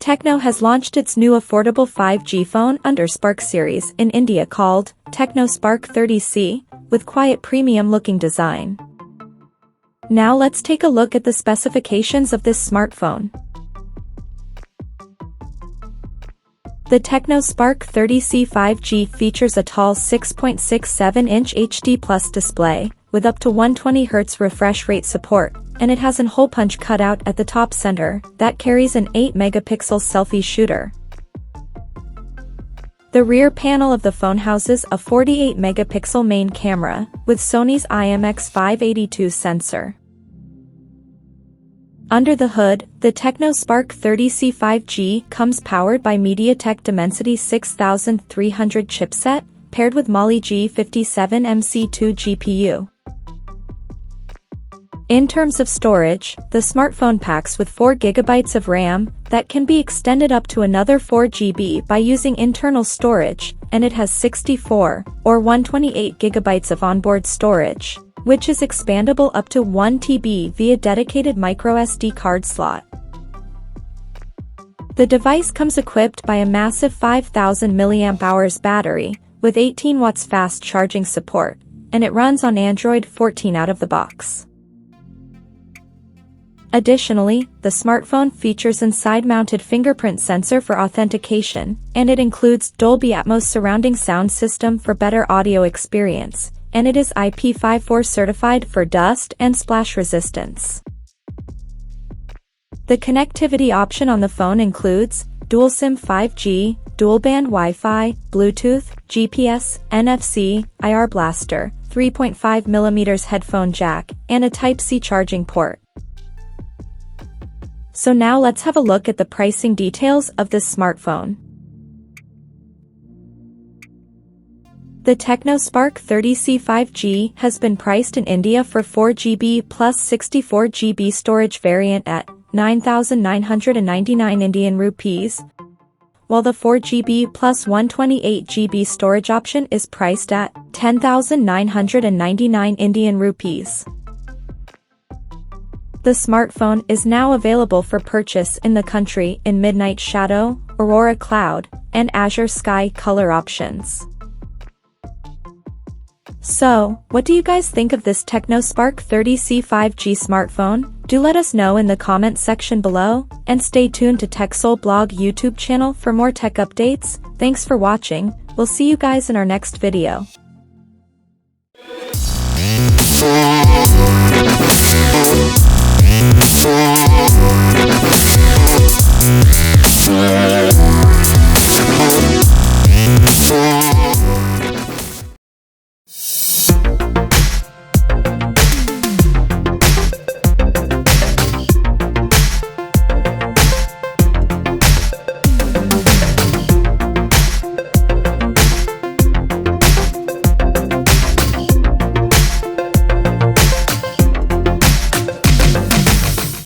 Tecno has launched its new affordable 5G phone under Spark series in India called Tecno Spark 30C, with quiet premium-looking design. Now let's take a look at the specifications of this smartphone. The Tecno Spark 30C 5G features a tall 6.67-inch HD Plus display, with up to 120Hz refresh rate support, and it has an hole punch cutout at the top center that carries an 8-megapixel selfie shooter. The rear panel of the phone houses a 48-megapixel main camera, with Sony's IMX582 sensor. Under the hood, the Tecno Spark 30C 5G comes powered by MediaTek Dimensity 6300 chipset, paired with Mali G57MC2 GPU. In terms of storage, the smartphone packs with 4GB of RAM that can be extended up to another 4GB by using internal storage, and it has 64 or 128GB of onboard storage, which is expandable up to 1TB via dedicated microSD card slot. The device comes equipped by a massive 5000 mAh battery, with 18 watts fast charging support, and it runs on Android 14 out of the box. Additionally, the smartphone features an side-mounted fingerprint sensor for authentication, and it includes Dolby Atmos surrounding sound system for better audio experience, and it is IP54 certified for dust and splash resistance. The connectivity option on the phone includes dual SIM 5G, dual-band Wi-Fi, Bluetooth, GPS, NFC, IR blaster, 3.5mm headphone jack, and a Type-C charging port. So now let's have a look at the pricing details of this smartphone. The Tecno Spark 30C 5G has been priced in India for 4GB plus 64GB storage variant at 9,999 Indian rupees, while the 4GB plus 128GB storage option is priced at 10,999 Indian rupees. The smartphone is now available for purchase in the country in Midnight Shadow, Aurora Cloud, and Azure Sky color options. So, what do you guys think of this Tecno Spark 30C 5G smartphone? Do let us know in the comment section below, and stay tuned to TechSole Blog YouTube channel for more tech updates. Thanks for watching, we'll see you guys in our next video.